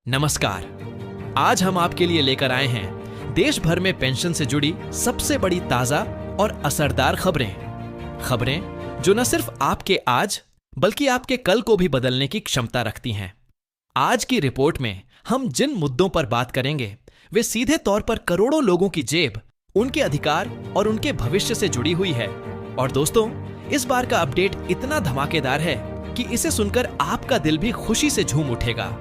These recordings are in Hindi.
नमस्कार। आज हम आपके लिए लेकर आए हैं देश भर में पेंशन से जुड़ी सबसे बड़ी ताजा और असरदार खबरें जो न सिर्फ आपके आज बल्कि आपके कल को भी बदलने की क्षमता रखती हैं। आज की रिपोर्ट में हम जिन मुद्दों पर बात करेंगे वे सीधे तौर पर करोड़ों लोगों की जेब, उनके अधिकार और उनके भविष्य से जुड़ी हुई है। और दोस्तों, इस बार का अपडेट इतना धमाकेदार है कि इसे सुनकर आपका दिल भी खुशी से झूम उठेगा।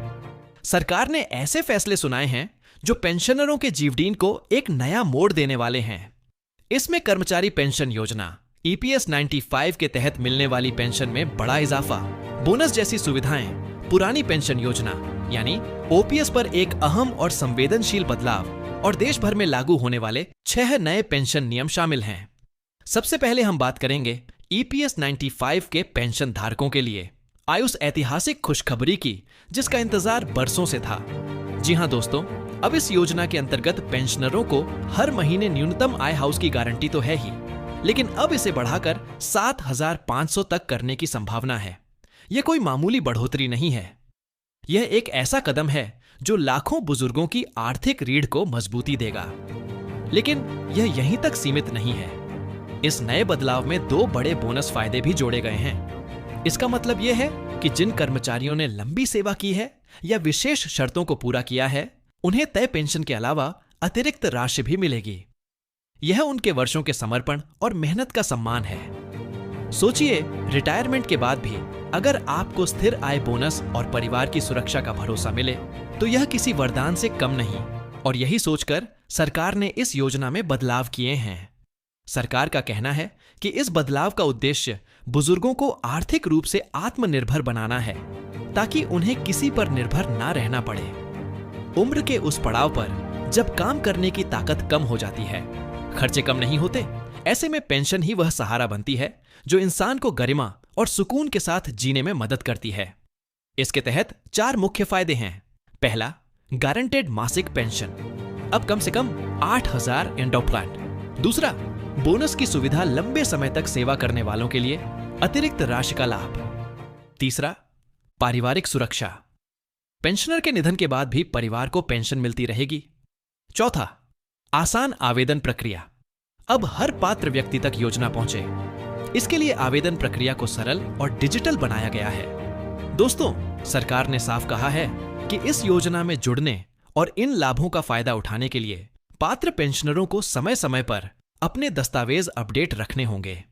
सरकार ने ऐसे फैसले सुनाए हैं जो पेंशनरों के जीवनीन को एक नया मोड़ देने वाले हैं। इसमें कर्मचारी पेंशन योजना EPS 95 के तहत मिलने वाली पेंशन में बड़ा इजाफा, बोनस जैसी सुविधाएं, पुरानी पेंशन योजना यानी OPS पर एक अहम और संवेदनशील बदलाव और देश भर में लागू होने वाले 6 नए पेंशन नियम शामिल हैं। सबसे पहले हम बात करेंगे EPS 95 के पेंशन धारकों के लिए आई उस ऐतिहासिक खुशखबरी की जिसका इंतजार बरसों से था। जी हां दोस्तों, अब इस योजना के अंतर्गत पेंशनरों को हर महीने न्यूनतम आय हाउस की गारंटी तो है ही, लेकिन अब इसे बढ़ाकर 7,500 तक करने की संभावना है। यह कोई मामूली बढ़ोतरी नहीं है। यह एक ऐसा कदम है जो लाखों बुजुर्गों की आर्थिक रीढ़ को मजबूती देगा। लेकिन यह यहीं तक सीमित नहीं है। इस नए बदलाव में 2 बड़े बोनस फायदे भी जोड़े गए हैं। इसका मतलब यह है कि जिन कर्मचारियों ने लंबी सेवा की है या विशेष शर्तों को पूरा किया है, उन्हें तय पेंशन के अलावा अतिरिक्त राशि भी मिलेगी। यह उनके वर्षों के समर्पण और मेहनत का सम्मान है। सोचिए, रिटायरमेंट के बाद भी अगर आपको स्थिर आय, बोनस और परिवार की सुरक्षा का भरोसा मिले तो यह किसी वरदान से कम नहीं। और यही सोचकर सरकार ने इस योजना में बदलाव किए हैं। सरकार का कहना है कि इस बदलाव का उद्देश्य बुजुर्गों को आर्थिक रूप से आत्मनिर्भर बनाना है, ताकि उन्हें किसी पर निर्भर ना रहना पड़े। उम्र के उस पड़ाव पर जब काम करने की ताकत कम हो जाती है, खर्चे कम नहीं होते, ऐसे में पेंशन ही वह सहारा बनती है जो इंसान को गरिमा और सुकून के साथ जीने में मदद करती है। इसके तहत 4 मुख्य फायदे हैं। पहला, गारंटेड मासिक पेंशन, अब कम से कम 8,000 एंड ऑफ प्लान। दूसरा, बोनस की सुविधा, लंबे समय तक सेवा करने वालों के लिए अतिरिक्त राशि का लाभ। तीसरा, पारिवारिक सुरक्षा, पेंशनर के निधन के बाद भी परिवार को पेंशन मिलती रहेगी। चौथा, आसान आवेदन प्रक्रिया, अब हर पात्र व्यक्ति तक योजना पहुंचे। इसके लिए आवेदन प्रक्रिया को सरल और डिजिटल बनाया गया है। दोस्तों, सरकार ने साफ कहा है कि इस योजना में जुड़ने और इन लाभों का फायदा उठाने के लिए पात्र पेंशनरों को समय समय पर अपने दस्तावेज अपडेट रखने होंगे।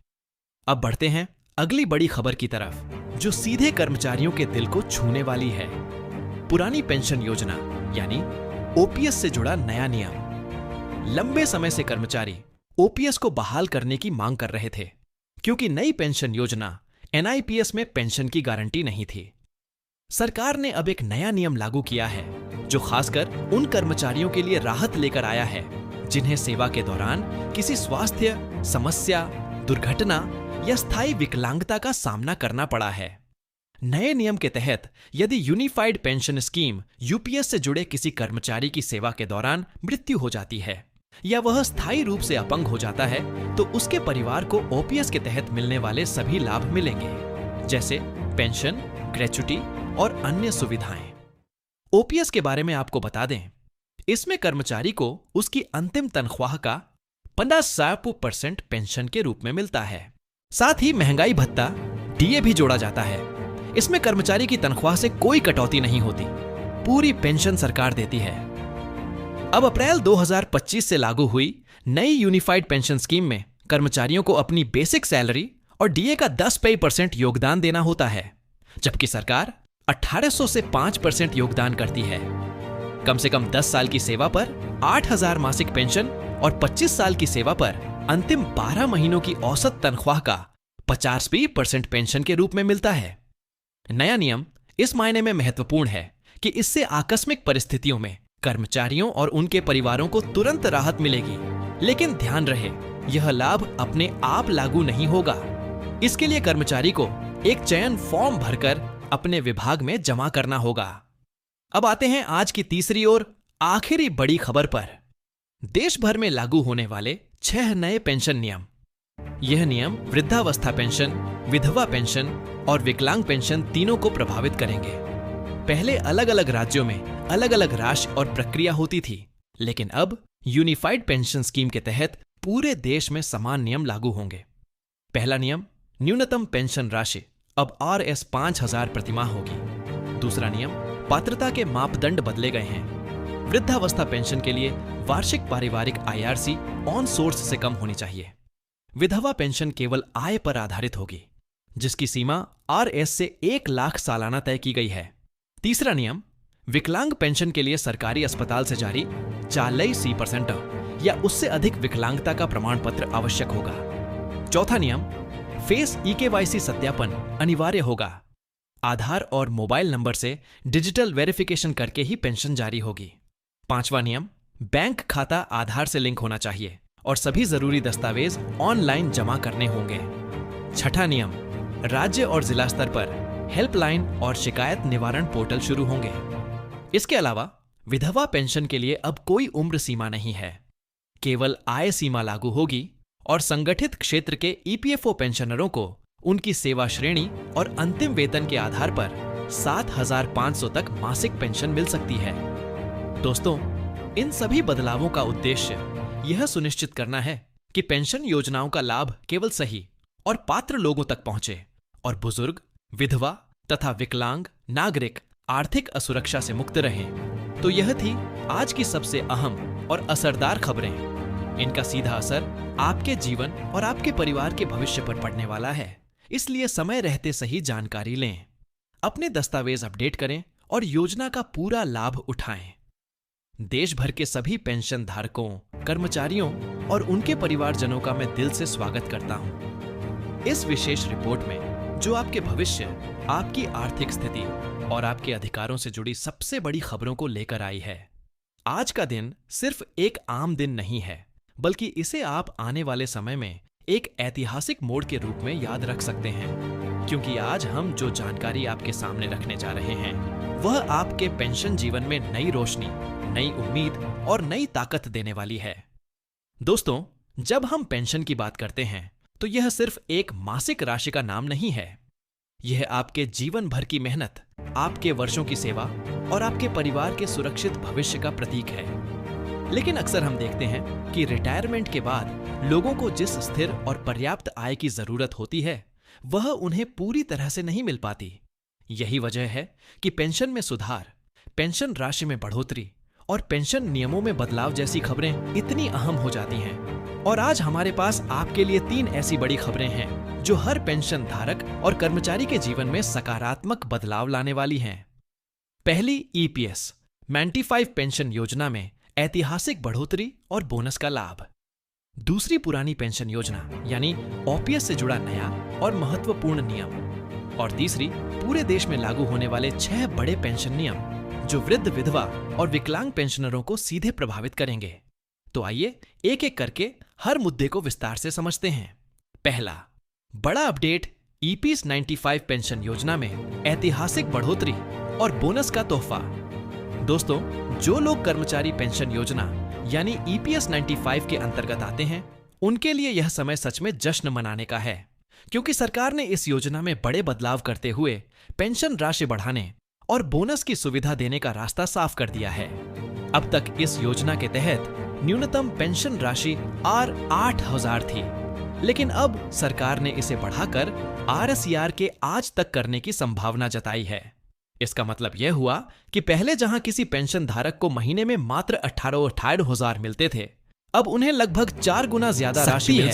अब बढ़ते हैं अगली बड़ी खबर की तरफ, जो सीधे कर्मचारियों के दिल को छूने वाली है। पुरानी पेंशन योजना यानी OPS से जुड़ा नया नियम। लंबे समय से कर्मचारी OPS को बहाल करने की मांग कर रहे थे, क्योंकि नई पेंशन योजना NIPS में पेंशन की गारंटी नहीं थी। सरकार ने अब एक नया नियम लागू किया है जो खासकर उन कर्मचारियों के लिए राहत लेकर आया है जिन्हें सेवा के दौरान किसी स्वास्थ्य समस्या, दुर्घटना या स्थायी विकलांगता का सामना करना पड़ा है। नए नियम के तहत यदि यूनिफाइड पेंशन स्कीम UPS से जुड़े किसी कर्मचारी की सेवा के दौरान मृत्यु हो जाती है या वह स्थायी रूप से अपंग हो जाता है, तो उसके परिवार को OPS के तहत मिलने वाले सभी लाभ मिलेंगे, जैसे पेंशन, ग्रेच्युटी और अन्य सुविधाएं। OPS के बारे में आपको बता दें, इसमें कर्मचारी को उसकी अंतिम तनख्वाह का 50% पेंशन के रूप में मिलता है। साथ ही महंगाई भत्ता DA भी जोड़ा जाता है। इसमें कर्मचारी की तनख्वाह से कोई कटौती नहीं होती, पूरी पेंशन सरकार देती है। अब अप्रैल 2025 से लागू हुई नई यूनिफाइड पेंशन स्कीम में कर्मचारियों को अपनी बेसिक सैलरी और DA का 10% योगदान देना होता है, जबकि सरकार 1800 से 5% योगदान करती है। कम से कम 10 साल की सेवा पर 8,000 मासिक पेंशन और 25 साल की सेवा पर अंतिम 12 महीनों की औसत तनख्वाह का 50% पेंशन के रूप में मिलता है। नया नियम इस मायने में महत्वपूर्ण है कि इससे आकस्मिक परिस्थितियों में कर्मचारियों और उनके परिवारों को तुरंत राहत मिलेगी। लेकिन ध्यान रहे, यह लाभ अपने आप लागू नहीं होगा। इसके लिए कर्मचारी को एक चयन फॉर्म भरकर अपने विभाग में जमा करना होगा। अब आते हैं आज की तीसरी और आखिरी बड़ी खबर पर। देश भर में लागू होने वाले 6 नए पेंशन नियम। यह नियम वृद्धावस्था पेंशन, विधवा पेंशन और विकलांग पेंशन तीनों को प्रभावित करेंगे। पहले अलग अलग राज्यों में अलग अलग राशि और प्रक्रिया होती थी, लेकिन अब यूनिफाइड पेंशन स्कीम के तहत पूरे देश में समान नियम लागू होंगे। पहला नियम, न्यूनतम पेंशन राशि अब RS 5,000 प्रतिमाह होगी। दूसरा नियम, पात्रता के मापदंड बदले गए हैं। वृद्धावस्था पेंशन के लिए वार्षिक पारिवारिक IRC ऑन सोर्स से कम होनी चाहिए। विधवा पेंशन केवल आय पर आधारित होगी, जिसकी सीमा RS से 1 लाख सालाना तय की गई है। तीसरा नियम, विकलांग पेंशन के लिए सरकारी अस्पताल से जारी 40% या उससे अधिक विकलांगता का प्रमाण पत्र आवश्यक होगा। चौथा नियम, फेस EKYC सत्यापन अनिवार्य होगा। आधार और मोबाइल नंबर से डिजिटल वेरिफिकेशन करके ही पेंशन जारी होगी। पांचवा नियम, बैंक खाता आधार से लिंक होना चाहिए और सभी जरूरी दस्तावेज ऑनलाइन जमा करने होंगे। छठा नियम, राज्य और जिला स्तर पर हेल्पलाइन और शिकायत निवारण पोर्टल शुरू होंगे। इसके अलावा विधवा पेंशन के लिए अब कोई उम्र सीमा नहीं है, केवल आय सीमा लागू होगी और संगठित क्षेत्र के EPFO पेंशनरों को उनकी सेवा श्रेणी और अंतिम वेतन के आधार पर 7,500 तक मासिक पेंशन मिल सकती है। दोस्तों, इन सभी बदलावों का उद्देश्य यह सुनिश्चित करना है कि पेंशन योजनाओं का लाभ केवल सही और पात्र लोगों तक पहुंचे और बुजुर्ग, विधवा तथा विकलांग नागरिक आर्थिक असुरक्षा से मुक्त रहें। तो यह थी आज की सबसे अहम और असरदार खबरें। इनका सीधा असर आपके जीवन और आपके परिवार के भविष्य पर पड़ने वाला है, इसलिए समय रहते सही जानकारी लें, अपने दस्तावेज अपडेट करें और योजना का पूरा लाभ उठाएं। देश भर के सभी पेंशन धारकों, कर्मचारियों और उनके परिवारजनों का मैं दिल से स्वागत करता हूं। इस विशेष रिपोर्ट में जो आपके भविष्य, आपकी आर्थिक स्थिति और आपके अधिकारों से जुड़ी सबसे बड़ी खबरों को लेकर आई है। आज का दिन सिर्फ एक आम दिन नहीं है, बल्कि इसे आप आने वाले समय में एक ऐतिहासिक मोड़ के रूप में याद रख सकते हैं, क्योंकि आज हम जो जानकारी आपके सामने रखने जा रहे हैं वह आपके पेंशन जीवन में नई रोशनी, नई उम्मीद और नई ताकत देने वाली है। दोस्तों, जब हम पेंशन की बात करते हैं तो यह सिर्फ एक मासिक राशि का नाम नहीं है। यह आपके जीवन भर की मेहनत, आपके वर्षों की सेवा और आपके परिवार के सुरक्षित भविष्य का प्रतीक है। लेकिन अक्सर हम देखते हैं कि रिटायरमेंट के बाद लोगों को जिस स्थिर और पर्याप्त आय की जरूरत होती है वह उन्हें पूरी तरह से नहीं मिल पाती। यही वजह है कि पेंशन में सुधार, पेंशन राशि में बढ़ोतरी और पेंशन नियमों में बदलाव जैसी खबरें इतनी अहम हो जाती हैं। और आज हमारे पास आपके लिए 3 ऐसी बड़ी खबरें हैं जो हर पेंशन धारक और कर्मचारी के जीवन में सकारात्मक बदलाव लाने वाली हैं। पहली, EPS मैंटीफाइव पेंशन योजना में ऐतिहासिक बढ़ोतरी और बोनस का लाभ। दूसरी, पुरानी पेंशन योजना यानी OPS से जुड़ा नया और महत्वपूर्ण नियम। और तीसरी, पूरे देश में लागू होने वाले 6 बड़े पेंशन नियम जो वृद्ध, विधवा और विकलांग पेंशनरों को सीधे प्रभावित करेंगे। तो आइए एक एक करके हर मुद्दे को विस्तार से समझते हैं। पहला, बड़ा अपडेट, EPS 95 पेंशन योजना में ऐतिहासिक बढ़ोतरी और बोनस का तोहफा। दोस्तों, जो लोग कर्मचारी पेंशन योजना यानी EPS 95 के अंतर्गत आते हैं, उनके लिए यह समय सच में जश्न मनाने का है, क्योंकि सरकार ने इस योजना में बड़े बदलाव करते हुए पेंशन राशि बढ़ाने और बोनस की सुविधा देने का रास्ता साफ कर दिया है। अब तक इस योजना के तहत न्यूनतम पेंशन राशि R8,000 थी, लेकिन अब सरकार ने इसे बढ़ाकर RSER के आज तक करने की संभावना जताई है। इसका मतलब यह हुआ कि पहले जहां किसी पेंशन धारक को महीने में मात्र 18,000 मिलते थे, अब उन्हें लगभग 4 गुना ज्यादा राशि मिल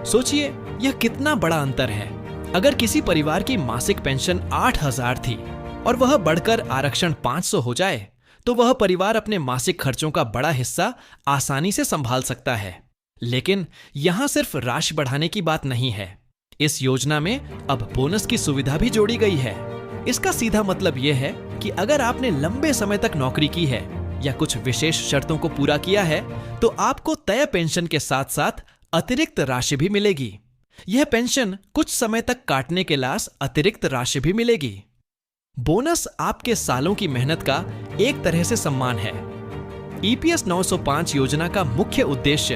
सोचिए यह कितना बड़ा अंतर है। अगर किसी परिवार की मासिक पेंशन 8,000 थी और वह बढ़कर आरक्षण 500 हो जाए, तो वह परिवार अपने मासिक खर्चों का बड़ा हिस्सा आसानी से संभाल सकता है। लेकिन यहां सिर्फ राशि बढ़ाने की बात नहीं है, इस योजना में अब बोनस की सुविधा भी जोड़ी गई है। इसका सीधा मतलब यह है कि अगर आपने लंबे समय तक नौकरी की है या कुछ विशेष शर्तों को पूरा किया है, तो आपको तय पेंशन के साथ साथ अतिरिक्त राशि भी मिलेगी। यह पेंशन कुछ समय तक काटने के लाश अतिरिक्त राशि भी मिलेगी। बोनस आपके सालों की मेहनत का एक तरह से सम्मान है। EPS 905 योजना का मुख्य उद्देश्य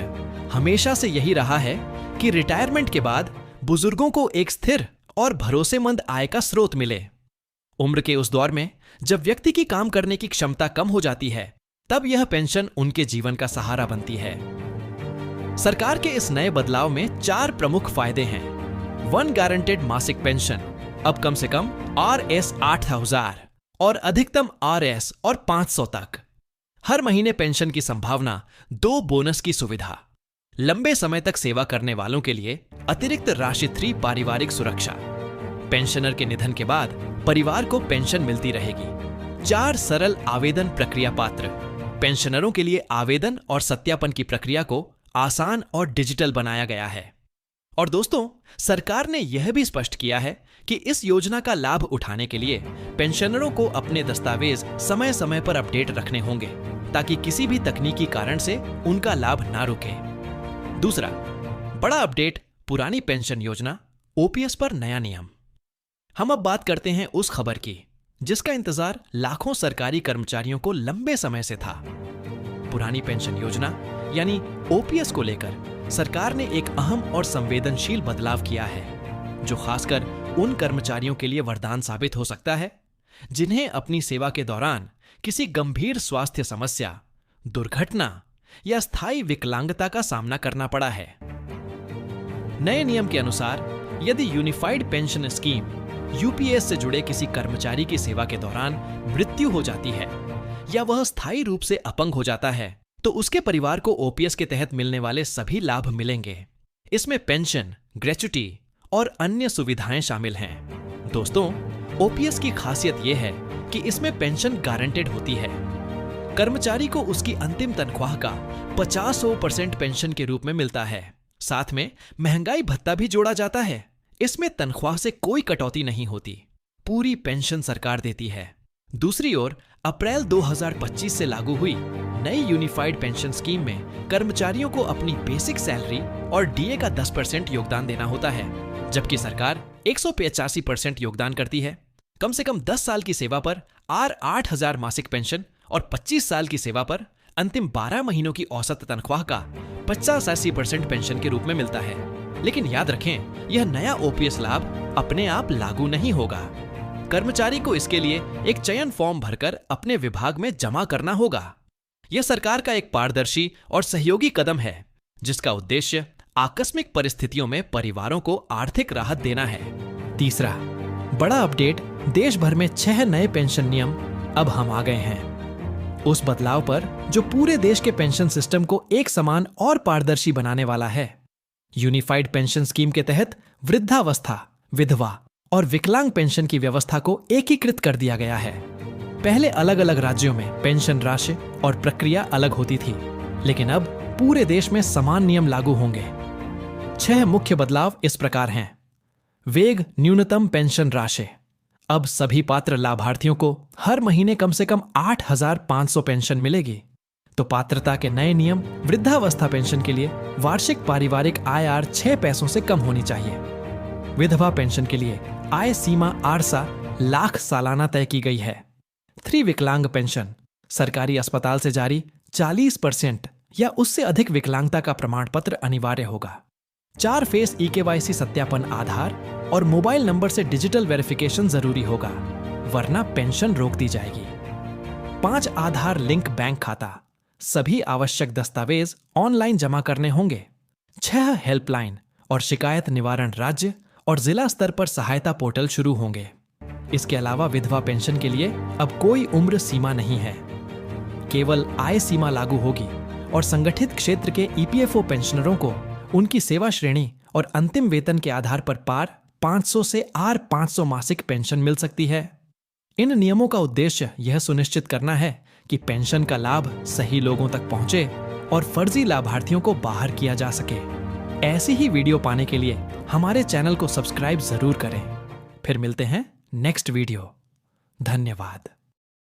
हमेशा से यही रहा है कि रिटायरमेंट के बाद बुजुर्गों को एक स्थिर और भरोसेमंद आय का स्रोत मिले। उम्र के उस दौर में जब व्यक्ति की काम करने की क्षमता कम हो जाती है, तब यह पेंशन उनके जीवन का सहारा बनती है। सरकार के इस नए बदलाव में 4 प्रमुख फायदे हैं। 1 गारंटेड मासिक पेंशन, अब कम से कम RS 8000 और अधिकतम RS और 500 तक। हर महीने पेंशन की संभावना, 2 बोनस की सुविधा, लंबे समय तक सेवा करने वालों के लिए अतिरिक्त राशि 3 पारिवारिक सुरक्षा, पेंशनर के निधन के बाद परिवार को पेंशन मिलती रहेगी। 4 सरल आवेदन प्रक्रिया पात्र, पेंशनरों के लिए आवेदन और सत्यापन की प्रक्रिया को आसान और डिजिटल बनाया गया है। और दोस्तों, सरकार ने यह भी स्पष्ट किया है कि इस योजना का लाभ उठाने के लिए पेंशनरों को अपने दस्तावेज समय समय पर अपडेट रखने होंगे, ताकि किसी भी तकनीकी कारण से उनका लाभ ना रुके। दूसरा बड़ा अपडेट, पुरानी पेंशन योजना OPS पर नया नियम। हम अब बात करते हैं उस खबर की जिसका इंतजार लाखों सरकारी कर्मचारियों को लंबे समय से था। पुरानी पेंशन योजना यानी OPS को लेकर सरकार ने एक अहम और संवेदनशील बदलाव किया है, जो खासकर उन कर्मचारियों के लिए वरदान साबित हो सकता है जिन्हें अपनी सेवा के दौरान किसी गंभीर स्वास्थ्य समस्या, दुर्घटना या स्थायी विकलांगता का सामना करना पड़ा है। नए नियम के अनुसार यदि यूनिफाइड पेंशन स्कीम UPS से जुड़े किसी कर्मचारी की सेवा के दौरान मृत्यु हो जाती है या वह स्थायी रूप से अपंग हो जाता है, तो उसके परिवार को OPS के तहत मिलने वाले सभी लाभ मिलेंगे। इसमें पेंशन, ग्रेच्युटी और अन्य सुविधाएं शामिल हैं। दोस्तों, OPS की खासियत यह है कि इसमें पेंशन गारंटेड होती है। कर्मचारी को उसकी अंतिम तनख्वाह का 50% पेंशन के रूप में मिलता है। साथ में महंगाई भत्ता भी जोड़ा जाता है। इसमें तनख्वाह से कोई कटौती नहीं होती, पूरी पेंशन सरकार देती है। दूसरी ओर अप्रैल 2025 से लागू हुई नई यूनिफाइड पेंशन स्कीम में कर्मचारियों को अपनी बेसिक सैलरी और DA का 10% योगदान देना होता है, जबकि सरकार 185% योगदान करती है। कम से कम 10 साल की सेवा पर R 8000 मासिक पेंशन और 25 साल की सेवा पर अंतिम 12 महीनों की औसत तनख्वाह का 85% पेंशन के रूप में मिलता है। लेकिन याद रखें, यह नया OPS लाभ अपने आप लागू नहीं होगा। कर्मचारी को इसके लिए एक चयन फॉर्म भरकर अपने विभाग में जमा करना होगा। यह सरकार का एक पारदर्शी और सहयोगी कदम है, जिसका उद्देश्य आकस्मिक परिस्थितियों में परिवारों को आर्थिक राहत देना है। तीसरा बड़ा अपडेट, देश भर में 6 नए पेंशन नियम अब हम आ गए हैं। उस बदलाव पर जो पूरे देश के पेंशन सिस्टम को एक समान और पारदर्शी बनाने वाला है। यूनिफाइड पेंशन स्कीम के तहत वृद्धावस्था, विधवा और विकलांग पेंशन की व्यवस्था को एकीकृत कर दिया गया है। पहले अलग अलग राज्यों में पेंशन राशि और प्रक्रिया अलग होती थी, लेकिन अब पूरे देश में समान नियम लागू होंगे। 6 मुख्य बदलाव इस प्रकार हैं। वेग न्यूनतम पेंशन राशि, अब सभी पात्र लाभार्थियों को हर महीने कम से कम 8500 पेंशन मिलेगी। तो पात्रता के नए नियम, वृद्धावस्था पेंशन के लिए वार्षिक पारिवारिक आय 6 पैसों से कम होनी चाहिए। विधवा पेंशन के लिए आय सीमा आरसा लाख सालाना तय की गई है। 3 विकलांग पेंशन, सरकारी अस्पताल से जारी 40% या उससे अधिक विकलांगता का प्रमाण पत्र अनिवार्य होगा। 4 फेस EKYC सत्यापन आधार और मोबाइल नंबर से डिजिटल वेरिफिकेशन जरूरी होगा, वरना पेंशन रोक दी जाएगी। 5 आधार लिंक बैंक खाता, सभी आवश्यक दस्तावेज ऑनलाइन जमा करने होंगे। 6 हेल्पलाइन और शिकायत निवारण राज्य और जिला स्तर पर सहायता पोर्टल शुरू होंगे। इसके अलावा विधवा पेंशन के लिए अब कोई उम्र सीमा नहीं है, केवल आय सीमा लागू होगी और संगठित क्षेत्र के EPFO पेंशनरों को उनकी सेवा श्रेणी और अंतिम वेतन के आधार पर पार 500 से R 500 मासिक पेंशन मिल सकती है। इन नियमों का उद्देश्य यह सुनिश्चित करना है कि पेंशन का लाभ सही लोगों तक पहुंचे और फर्जी लाभार्थियों को बाहर किया जा सके। ऐसी ही वीडियो पाने के लिए हमारे चैनल को सब्सक्राइब जरूर करें। फिर मिलते हैं नेक्स्ट वीडियो। धन्यवाद।